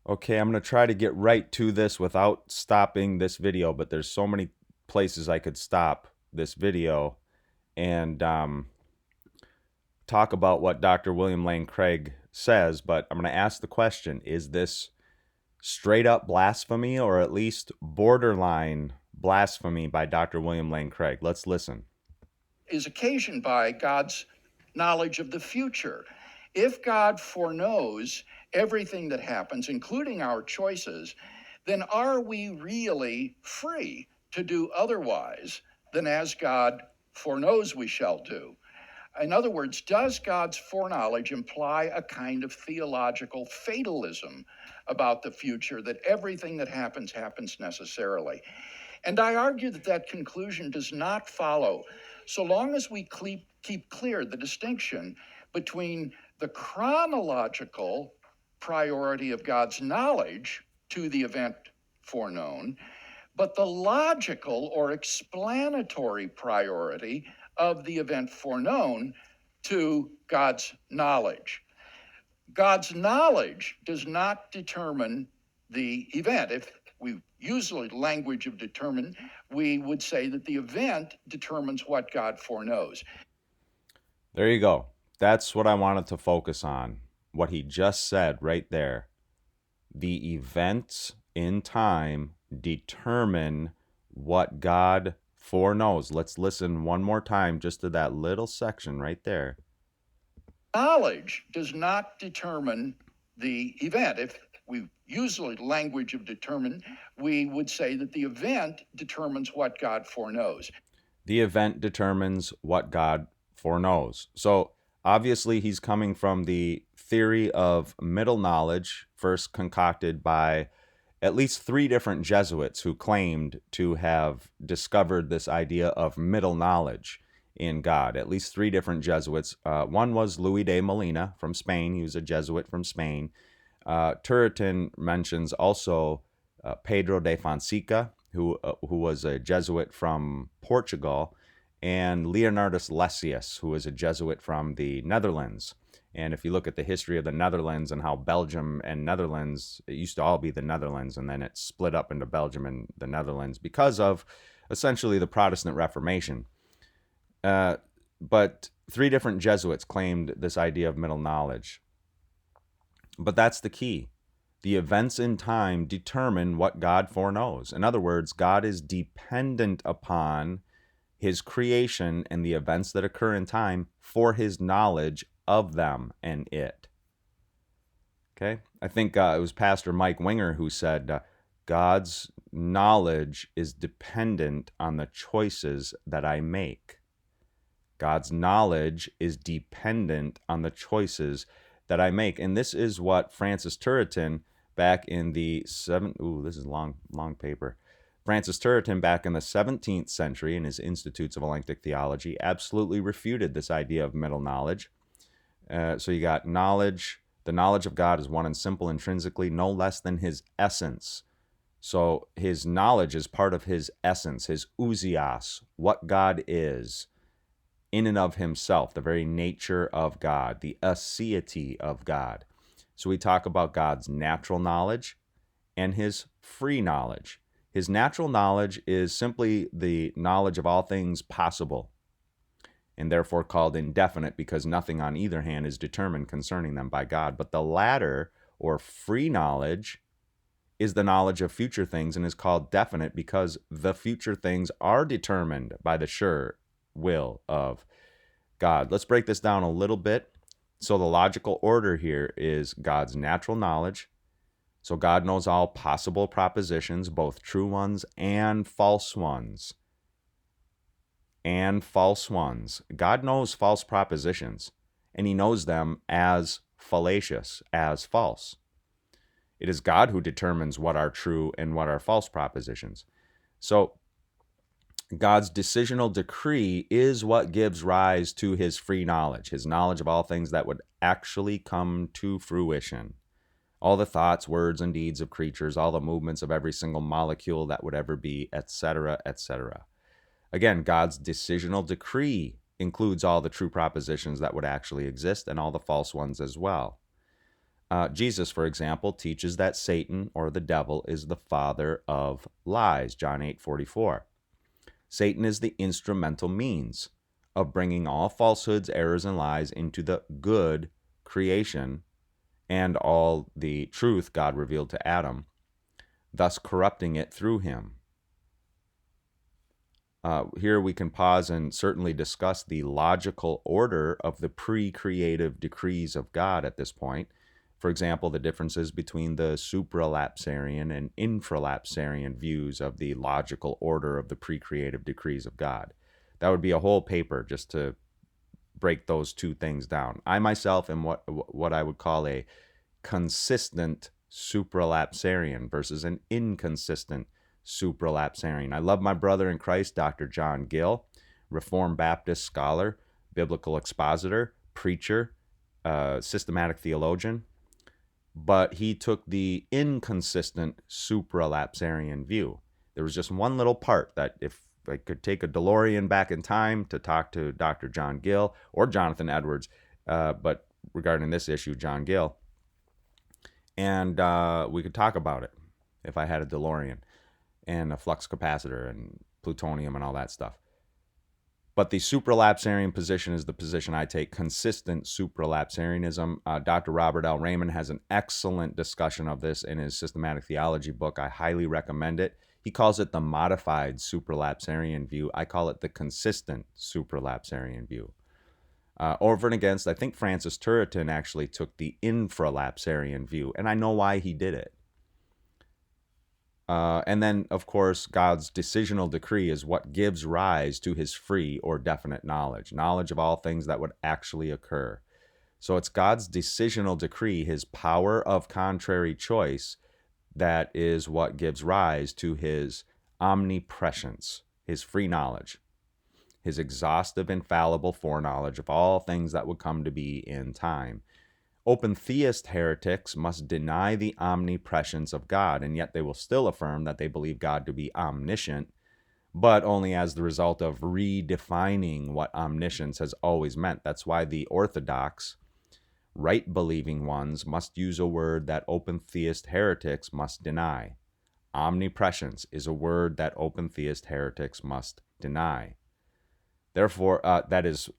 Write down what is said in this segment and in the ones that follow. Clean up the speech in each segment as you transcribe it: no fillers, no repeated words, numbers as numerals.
Okay, I'm going to try to get right to this without stopping this video, but there's so many places I could stop this video and talk about what Dr. William Lane Craig says, but I'm going to ask the question, is this straight up blasphemy or at least borderline blasphemy by Dr. William Lane Craig? Let's listen. Is occasioned by God's knowledge of the future. If God foreknows everything that happens, including our choices, then are we really free to do otherwise than as God foreknows we shall do? In other words, does God's foreknowledge imply a kind of theological fatalism about the future, that everything that happens necessarily? And I argue that that conclusion does not follow, so long as we keep clear the distinction between the chronological priority of God's knowledge to the event foreknown, but the logical or explanatory priority of the event foreknown to God's knowledge. God's knowledge does not determine the event. If we use the language of determine, we would say that the event determines what God foreknows. There you go. That's what I wanted to focus on. What he just said right there. The events in time determine what God foreknows. Let's listen one more time just to that little section right there. Knowledge does not determine the event. If we use the language of determine, we would say that the event determines what God foreknows. The event determines what God foreknows. So obviously he's coming from the theory of middle knowledge, first concocted by at least 3 different Jesuits who claimed to have discovered this idea of middle knowledge in God. At least 3 different Jesuits. One was Luis de Molina from Spain. He was a Jesuit from Spain. Turretin mentions also Pedro de Fonseca, who was a Jesuit from Portugal, and Leonardus Lessius, who was a Jesuit from the Netherlands. And if you look at the history of the Netherlands and how Belgium and Netherlands, it used to all be the Netherlands, and then it split up into Belgium and the Netherlands because of essentially the Protestant Reformation. But 3 different Jesuits claimed this idea of middle knowledge. But that's the key. The events in time determine what God foreknows. In other words, God is dependent upon his creation and the events that occur in time for his knowledge of them and it. Okay? I think it was Pastor Mike Winger who said, God's knowledge is dependent on the choices that I make. God's knowledge is dependent on the choices that I make. And this is what Francis Turretin back in the this is long paper. Francis Turretin back in the 17th century in his Institutes of Eclectic Theology absolutely refuted this idea of middle knowledge. So you got knowledge. The knowledge of God is one and simple intrinsically, no less than his essence. So his knowledge is part of his essence, his ousios, what God is in and of himself, the very nature of God, the aseity of God. So we talk about God's natural knowledge and his free knowledge. His natural knowledge is simply the knowledge of all things possible, and therefore called indefinite because nothing on either hand is determined concerning them by God. But the latter, or free knowledge, is the knowledge of future things and is called definite because the future things are determined by the sure will of God. Let's break this down a little bit. So the logical order here is God's natural knowledge. So God knows all possible propositions, both true ones and false ones. God knows false propositions, and he knows them as fallacious, as false. It is God who determines what are true and what are false propositions. So God's decisional decree is what gives rise to his free knowledge, his knowledge of all things that would actually come to fruition. All the thoughts, words, and deeds of creatures, all the movements of every single molecule that would ever be, etc., etc. Again, God's decisional decree includes all the true propositions that would actually exist and all the false ones as well. Jesus, for example, teaches that Satan, or the devil, is the father of lies, John 8:44. Satan is the instrumental means of bringing all falsehoods, errors, and lies into the good creation and all the truth God revealed to Adam, thus corrupting it through him. Here we can pause and certainly discuss the logical order of the pre-creative decrees of God at this point. For example, the differences between the supralapsarian and infralapsarian views of the logical order of the pre-creative decrees of God. That would be a whole paper just to break those two things down. I myself am what I would call a consistent supralapsarian versus an inconsistent supralapsarian. I love my brother in Christ, Dr. John Gill, Reformed Baptist scholar, biblical expositor, preacher, systematic theologian, but he took the inconsistent supralapsarian view. There was just one little part that if I could take a DeLorean back in time to talk to Dr. John Gill or Jonathan Edwards, but regarding this issue, John Gill, and we could talk about it if I had a DeLorean and a flux capacitor and plutonium and all that stuff. But the supralapsarian position is the position I take, consistent supralapsarianism. Dr. Robert L. Raymond has an excellent discussion of this in his systematic theology book. I highly recommend it. He calls it the modified supralapsarian view. I call it the consistent supralapsarian view. Over and against, I think Francis Turretin actually took the infralapsarian view, and I know why he did it. And then, of course, God's decisional decree is what gives rise to his free or definite knowledge of all things that would actually occur. So it's God's decisional decree, his power of contrary choice, that is what gives rise to his omniprescience, his free knowledge, his exhaustive, infallible foreknowledge of all things that would come to be in time. Open theist heretics must deny the omnipresence of God, and yet they will still affirm that they believe God to be omniscient, but only as the result of redefining what omniscience has always meant. That's why the orthodox, right-believing ones must use a word that open theist heretics must deny. Omnipresence is a word that open theist heretics must deny. Therefore, that is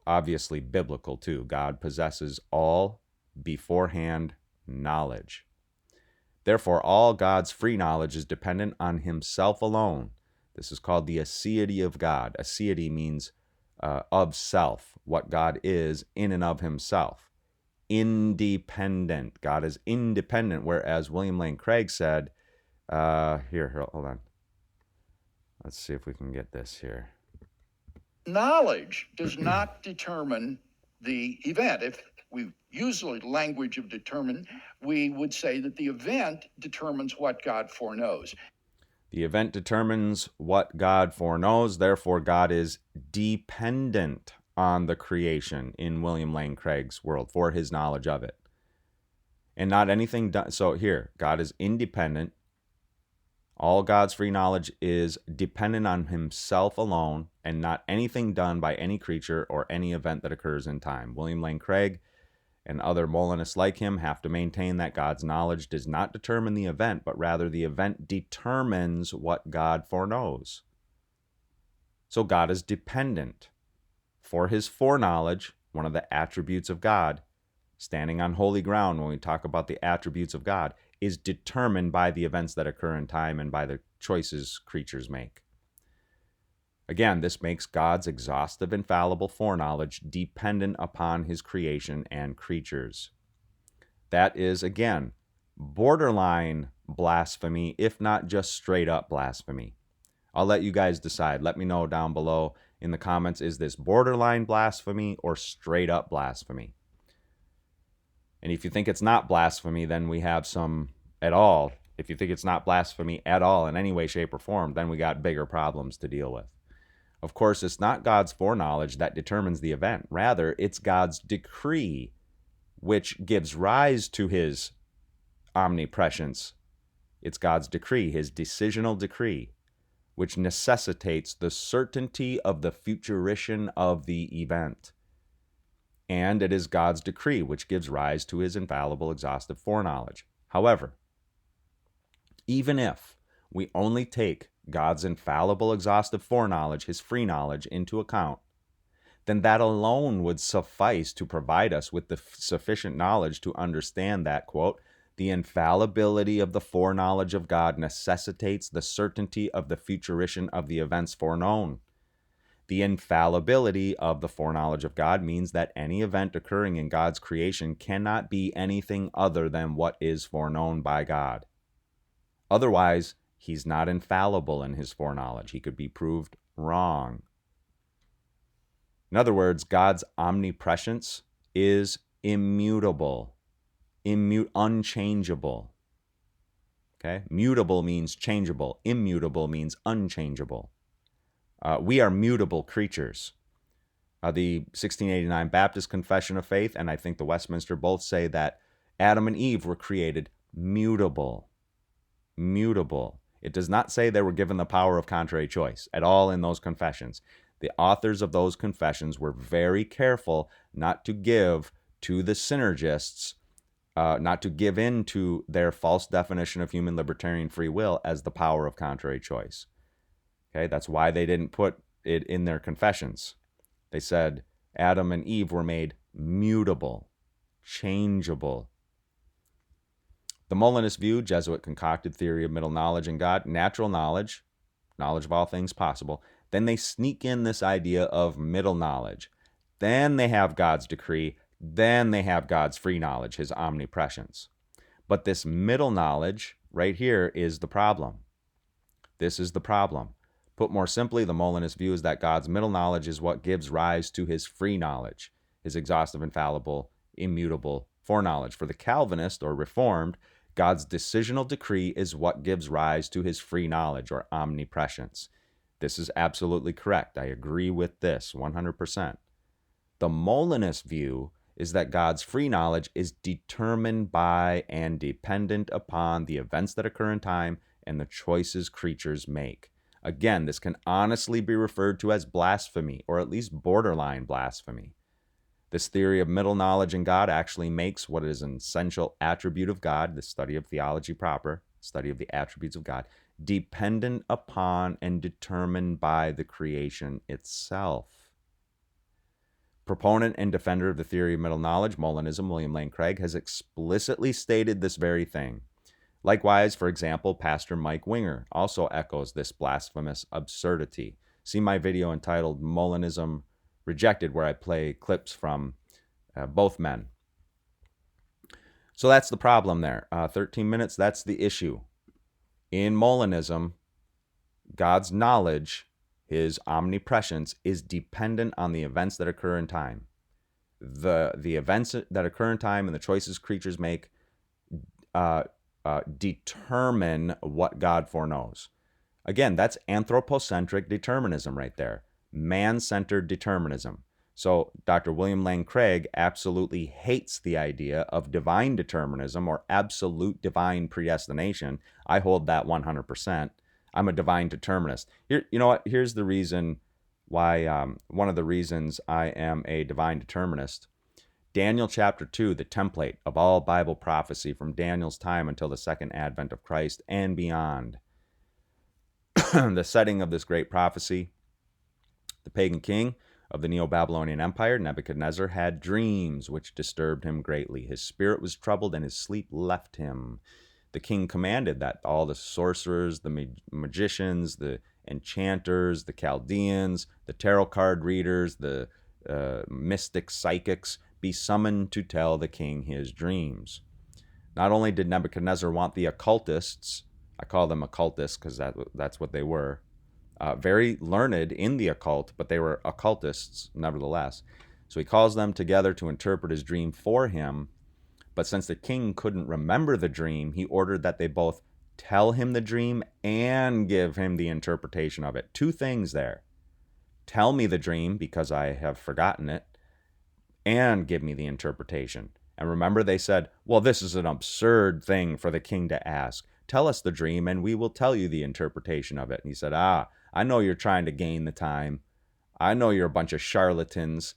obviously biblical too. God possesses all beforehand knowledge. Therefore, all God's free knowledge is dependent on himself alone. This is called the Aseity of God. Aseity means of self, what God is in and of himself. Independent. God is independent, whereas William Lane Craig said, here, hold on. Let's see if we can get this here. Knowledge does not determine the event. If we use the language of determine, we would say that the event determines what God foreknows. The event determines what God foreknows. Therefore, God is dependent on the creation in William Lane Craig's world for his knowledge of it. And not anything done. So here, God is independent. All God's free knowledge is dependent on himself alone and not anything done by any creature or any event that occurs in time. William Lane Craig and other Molinists like him have to maintain that God's knowledge does not determine the event, but rather the event determines what God foreknows. So God is dependent. For his foreknowledge, one of the attributes of God, standing on holy ground when we talk about the attributes of God, is determined by the events that occur in time and by the choices creatures make. Again, this makes God's exhaustive, infallible foreknowledge dependent upon his creation and creatures. That is, again, borderline blasphemy, if not just straight up blasphemy. I'll let you guys decide. Let me know down below in the comments, is this borderline blasphemy or straight up blasphemy? And if you think it's not blasphemy, then we have some at all. If you think it's not blasphemy at all in any way, shape, or form, then we got bigger problems to deal with. Of course, it's not God's foreknowledge that determines the event. Rather, it's God's decree which gives rise to his omnipresence. It's God's decree, his decisional decree, which necessitates the certainty of the futurition of the event. and it is God's decree which gives rise to his infallible, exhaustive foreknowledge. However, even if we only take God's infallible, exhaustive foreknowledge, his free knowledge, into account, then that alone would suffice to provide us with the sufficient knowledge to understand that, quote, the infallibility of the foreknowledge of God necessitates the certainty of the futurition of the events foreknown. The infallibility of the foreknowledge of God means that any event occurring in God's creation cannot be anything other than what is foreknown by God. Otherwise, he's not infallible in his foreknowledge. He could be proved wrong. In other words, God's omnipresence is immutable, unchangeable. Okay? Mutable means changeable. Immutable means unchangeable. We are mutable creatures. The 1689 Baptist Confession of Faith and I think the Westminster both say that Adam and Eve were created mutable. Mutable. It does not say they were given the power of contrary choice at all in those confessions. The authors of those confessions were very careful not to give to the synergists, not to give in to their false definition of human libertarian free will as the power of contrary choice. Okay, that's why they didn't put it in their confessions. They said Adam and Eve were made mutable, changeable. The Molinist view, Jesuit-concocted theory of middle knowledge in God, natural knowledge, knowledge of all things possible. Then they sneak in this idea of middle knowledge. Then they have God's decree. Then they have God's free knowledge, his omnipresence. But this middle knowledge right here is the problem. This is the problem. Put more simply, the Molinist view is that God's middle knowledge is what gives rise to his free knowledge, his exhaustive, infallible, immutable foreknowledge. For the Calvinist or Reformed, God's decisional decree is what gives rise to his free knowledge or omnipresence. This is absolutely correct. I agree with this 100%. The Molinist view is that God's free knowledge is determined by and dependent upon the events that occur in time and the choices creatures make. Again, this can honestly be referred to as blasphemy, or at least borderline blasphemy. This theory of middle knowledge in God actually makes what is an essential attribute of God, the study of theology proper, study of the attributes of God, dependent upon and determined by the creation itself. Proponent and defender of the theory of middle knowledge, Molinism, William Lane Craig, has explicitly stated this very thing. Likewise, for example, Pastor Mike Winger also echoes this blasphemous absurdity. See my video entitled Molinism Rejected, where I play clips from both men. So that's the problem there. 13 minutes, that's the issue. In Molinism, God's knowledge, his omnipresence, is dependent on the events that occur in time. The events that occur in time and the choices creatures make determine what God foreknows. Again, that's anthropocentric determinism right there. Man-centered determinism. So Dr. William Lane Craig absolutely hates the idea of divine determinism or absolute divine predestination. I hold that 100%. I'm a divine determinist. Here, you know what? Here's the reason why, one of the reasons I am a divine determinist. Daniel chapter 2, the template of all Bible prophecy from Daniel's time until the second advent of Christ and beyond. The setting of this great prophecy, the pagan king of the Neo-Babylonian Empire, Nebuchadnezzar, had dreams which disturbed him greatly. His spirit was troubled and his sleep left him. The king commanded that all the sorcerers, the magicians, the enchanters, the Chaldeans, the tarot card readers, the mystic psychics be summoned to tell the king his dreams. Not only did Nebuchadnezzar want the occultists, I call them occultists because that's what they were, very learned in the occult, but they were occultists nevertheless. So he calls them together to interpret his dream for him. But since the king couldn't remember the dream, he ordered that they both tell him the dream and give him the interpretation of it. Two things there. Tell me the dream because I have forgotten it, and give me the interpretation. And remember, they said, well, this is an absurd thing for the king to ask. Tell us the dream and we will tell you the interpretation of it. And he said, I know you're trying to gain the time. I know you're a bunch of charlatans.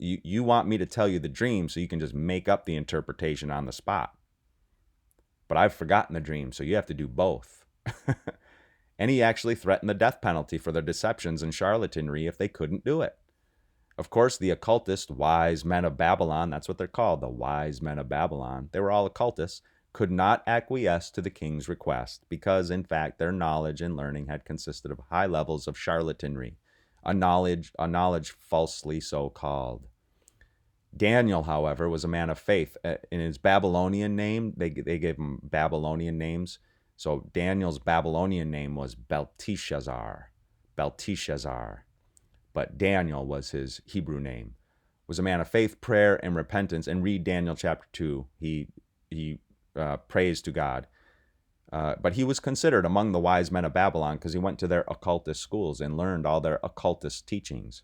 You want me to tell you the dream so you can just make up the interpretation on the spot. But I've forgotten the dream, so you have to do both. And he actually threatened the death penalty for their deceptions and charlatanry if they couldn't do it. Of course, the occultist wise men of Babylon, that's what they're called, the wise men of Babylon, they were all occultists, could not acquiesce to the king's request because, in fact, their knowledge and learning had consisted of high levels of charlatanry, a knowledge falsely so called. Daniel, however, was a man of faith. In his Babylonian name, they gave him Babylonian names. So Daniel's Babylonian name was Belteshazzar. But Daniel was his Hebrew name. Was a man of faith, prayer, and repentance. And read Daniel chapter 2. He prays to God. But he was considered among the wise men of Babylon because he went to their occultist schools and learned all their occultist teachings.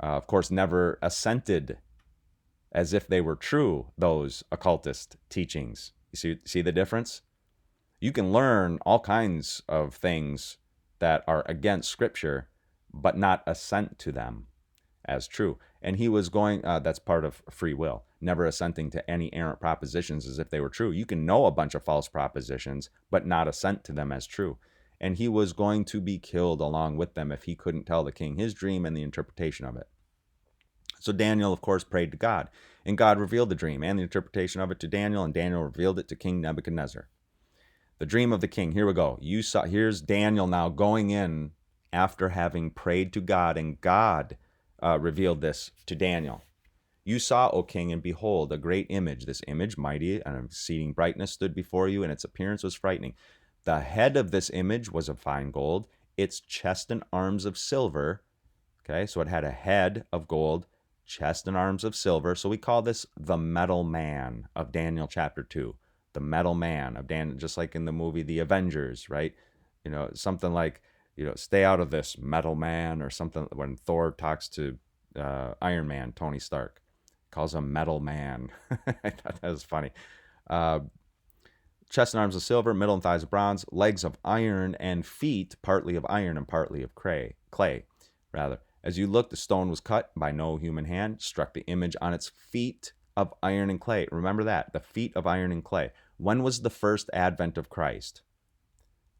Of course, never assented as if they were true, those occultist teachings. You see the difference? You can learn all kinds of things that are against Scripture, but not assent to them as true. And he was going, that's part of free will, never assenting to any errant propositions as if they were true. You can know a bunch of false propositions, but not assent to them as true. And he was going to be killed along with them if he couldn't tell the king his dream and the interpretation of it. So Daniel, of course, prayed to God, and God revealed the dream and the interpretation of it to Daniel, and Daniel revealed it to King Nebuchadnezzar. The dream of the king. Here we go. Here's Daniel now going in after having prayed to God, and God revealed this to Daniel. You saw, O king, and behold, a great image. This image, mighty and exceeding brightness, stood before you, and its appearance was frightening. The head of this image was of fine gold, its chest and arms of silver. Okay, so it had a head of gold, chest and arms of silver. So we call this the metal man of Daniel chapter 2. The metal man of Daniel, just like in the movie The Avengers, right? Something like, stay out of this, metal man, or something when Thor talks to Iron Man, Tony Stark, calls him metal man. I thought that was funny. Chest and arms of silver, middle and thighs of bronze, legs of iron, and feet partly of iron and partly of clay. As you looked, the stone was cut by no human hand, struck the image on its feet of iron and clay. Remember that, the feet of iron and clay. When was the first advent of Christ?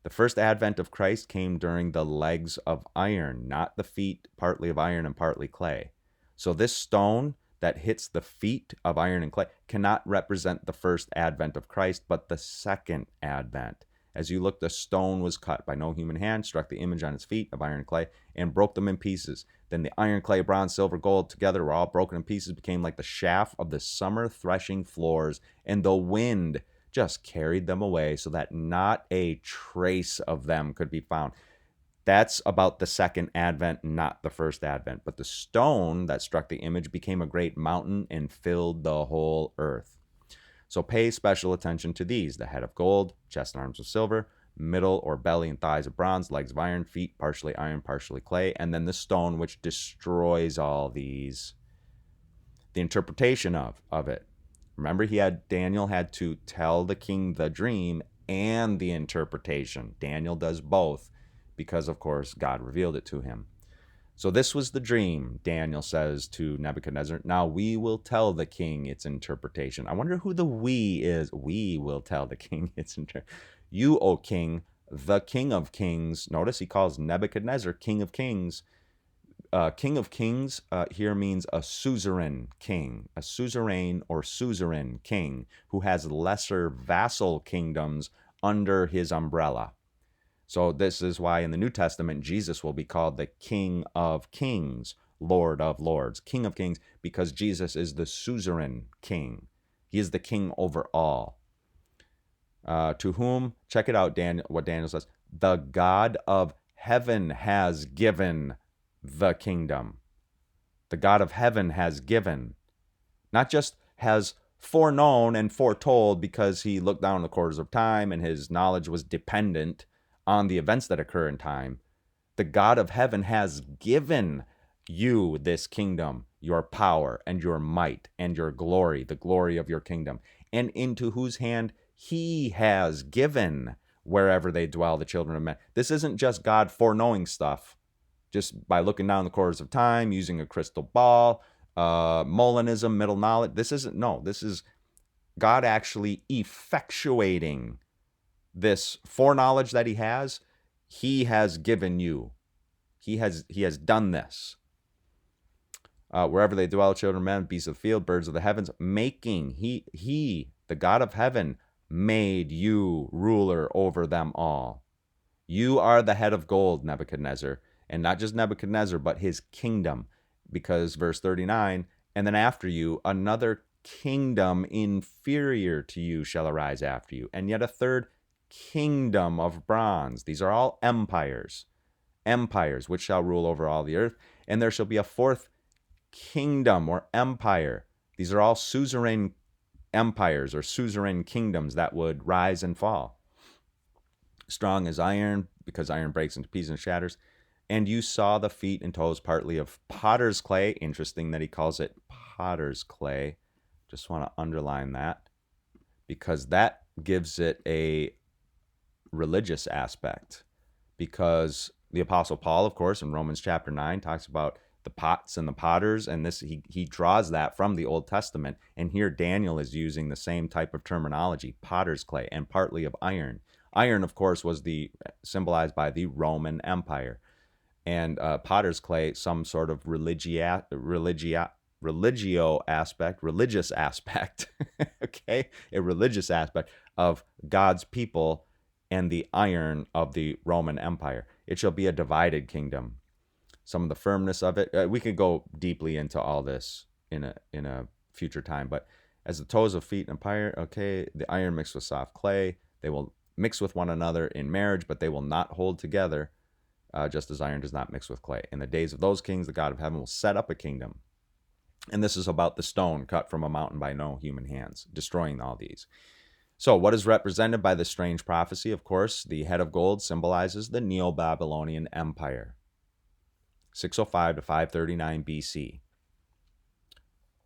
The first advent of Christ came during the legs of iron, not the feet partly of iron and partly clay. So this stone that hits the feet of iron and clay cannot represent the first advent of Christ, but the second advent. As you look, the stone was cut by no human hand, struck the image on its feet of iron and clay, and broke them in pieces. Then the iron, clay, bronze, silver, gold together were all broken in pieces, became like the chaff of the summer threshing floors, and the wind just carried them away so that not a trace of them could be found. That's about the second advent, not the first advent. But the stone that struck the image became a great mountain and filled the whole earth. So pay special attention to these: the head of gold, chest and arms of silver, middle or belly and thighs of bronze, legs of iron, feet partially iron, partially clay, and then the stone which destroys all these. The interpretation of it. Remember, Daniel had to tell the king the dream and the interpretation. Daniel does both because, of course, God revealed it to him. So this was the dream, Daniel says to Nebuchadnezzar. Now we will tell the king its interpretation. I wonder who the we is. We will tell the king its interpretation. You, O king, the king of kings. Notice he calls Nebuchadnezzar king of kings. King of kings here means a suzerain king, a suzerain or suzerain king who has lesser vassal kingdoms under his umbrella. So this is why in the New Testament, Jesus will be called the King of Kings, Lord of Lords, King of Kings, because Jesus is the suzerain king. He is the king over all. To whom, check it out, what Daniel says, the God of heaven has given the kingdom. The God of heaven has given, not just has foreknown and foretold because he looked down the corridors of time and his knowledge was dependent on the events that occur in time. The God of heaven has given you this kingdom, your power and your might and your glory, the glory of your kingdom, and into whose hand he has given wherever they dwell the children of men. This isn't just God foreknowing stuff, just by looking down the corridors of time, using a crystal ball, Molinism, middle knowledge. This is God actually effectuating this foreknowledge that he has. He has given you. He has done this. Wherever they dwell, children of men, beasts of the field, birds of the heavens, making, he, the God of heaven, made you ruler over them all. You are the head of gold, Nebuchadnezzar, and not just Nebuchadnezzar, but his kingdom. Because verse 39, and then after you, another kingdom inferior to you shall arise after you, and yet a third kingdom of bronze. These are all empires, which shall rule over all the earth, and there shall be a fourth kingdom or empire. These are all suzerain empires or suzerain kingdoms that would rise and fall. Strong as iron, because iron breaks into pieces and shatters. And you saw the feet and toes partly of potter's clay. Interesting that he calls it potter's clay. Just want to underline that, because that gives it a religious aspect. Because the Apostle Paul, of course, in Romans chapter 9, talks about the pots and the potters, and this he draws that from the Old Testament. And here Daniel is using the same type of terminology, potter's clay, and partly of iron. Iron, of course, was symbolized by the Roman Empire, and potter's clay, some sort of religious aspect, okay, a religious aspect of God's people, and the iron of the Roman Empire. It shall be a divided kingdom. Some of the firmness of it, we could go deeply into all this in a future time, but as the toes of feet and empire, okay, the iron mixed with soft clay, they will mix with one another in marriage, but they will not hold together, just as iron does not mix with clay. In the days of those kings, the God of heaven will set up a kingdom. And this is about the stone cut from a mountain by no human hands, destroying all these. So what is represented by this strange prophecy? Of course, the head of gold symbolizes the Neo-Babylonian Empire, 605 to 539 BC.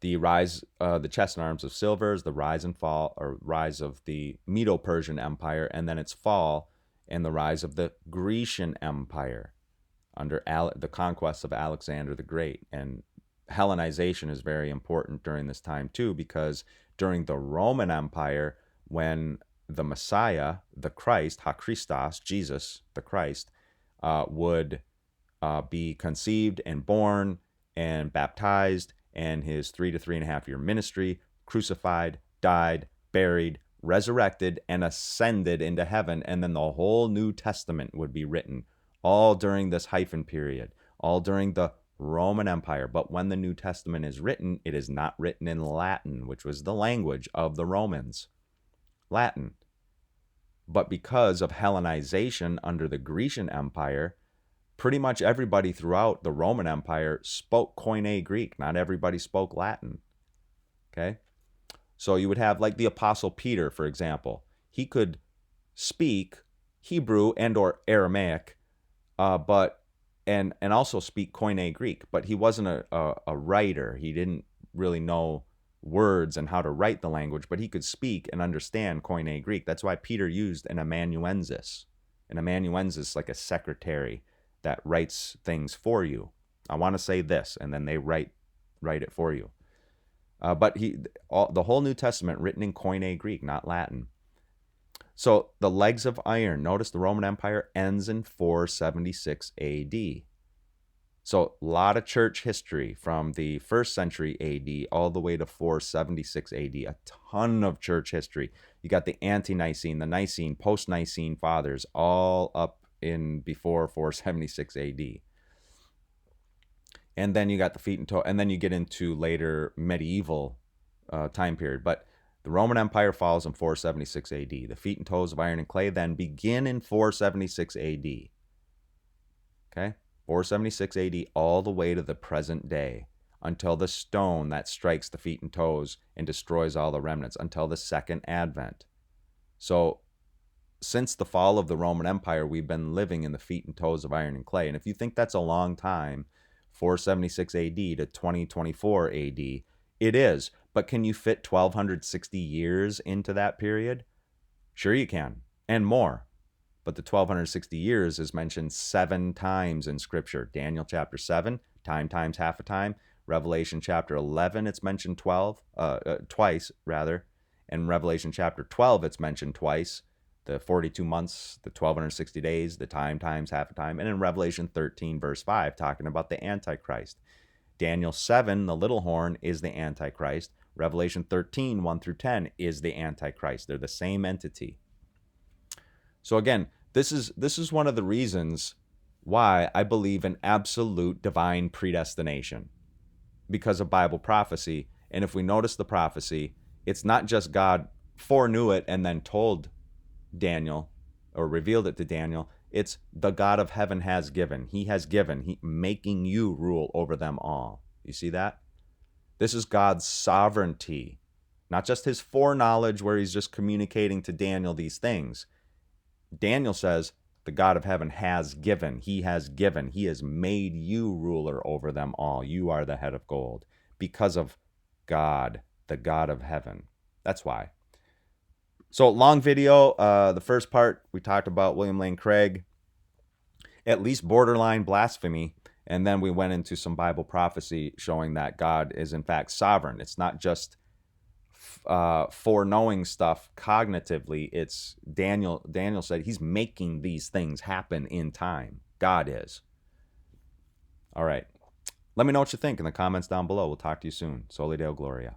The rise, the chest and arms of silver is the rise and fall, or rise of the Medo-Persian Empire, and then its fall and the rise of the Grecian Empire under the conquest of Alexander the Great. And Hellenization is very important during this time too, because during the Roman Empire, when the Messiah, the Christ, Christos, Jesus, the Christ, would be conceived and born and baptized, and his 3 to 3.5 year ministry, crucified, died, buried, resurrected, and ascended into heaven. And then the whole New Testament would be written, all during this hyphen period, all during the Roman Empire. But when the New Testament is written, it is not written in Latin, which was the language of the Romans. Latin. But because of Hellenization under the Grecian Empire, pretty much everybody throughout the Roman Empire spoke Koine Greek. Not everybody spoke Latin. Okay? So you would have like the Apostle Peter, for example. He could speak Hebrew and or Aramaic, and also speak Koine Greek, but he wasn't a writer. He didn't really know words and how to write the language, but he could speak and understand Koine Greek. That's why Peter used an amanuensis. An amanuensis, like a secretary that writes things for you. I want to say this, and then they write it for you. But the whole New Testament written in Koine Greek, not Latin. So the legs of iron, notice the Roman Empire ends in 476 AD. So a lot of church history from the 1st century AD all the way to 476 AD, a ton of church history. You got the ante-Nicene, the Nicene, post-Nicene fathers, all up in before 476 AD. And then you got the feet and toe, and then you get into later medieval time period. But the Roman Empire falls in 476 AD. The feet and toes of iron and clay then begin in 476 AD. Okay? 476 AD all the way to the present day, until the stone that strikes the feet and toes and destroys all the remnants, until the second advent. So since the fall of the Roman Empire, we've been living in the feet and toes of iron and clay. And if you think that's a long time, 476 AD to 2024 AD, it is. But can you fit 1,260 years into that period? Sure you can, and more. But the 1,260 years is mentioned 7 times in Scripture. Daniel chapter 7, time times half a time. Revelation chapter 11, it's mentioned twice, rather. In Revelation chapter 12, it's mentioned twice. The 42 months, the 1260 days, the time times half a time. And in Revelation 13, verse 5, talking about the Antichrist. Daniel 7, the little horn, is the Antichrist. Revelation 13, 1 through 10, is the Antichrist. They're the same entity. So again, this is one of the reasons why I believe in absolute divine predestination, because of Bible prophecy. And if we notice the prophecy, it's not just God foreknew it and then told Daniel or revealed it to Daniel. It's the God of heaven has given. He has given, making you rule over them all. You see that? This is God's sovereignty, not just his foreknowledge where he's just communicating to Daniel these things. Daniel says, the God of heaven has given. He has given. He has made you ruler over them all. You are the head of gold because of God, the God of heaven. That's why. So long video. The first part, we talked about William Lane Craig, at least borderline blasphemy. And then we went into some Bible prophecy showing that God is in fact sovereign. It's not just foreknowing stuff cognitively. It's Daniel said he's making these things happen in time. God is. All right. Let me know what you think in the comments down below. We'll talk to you soon. Soli Deo Gloria.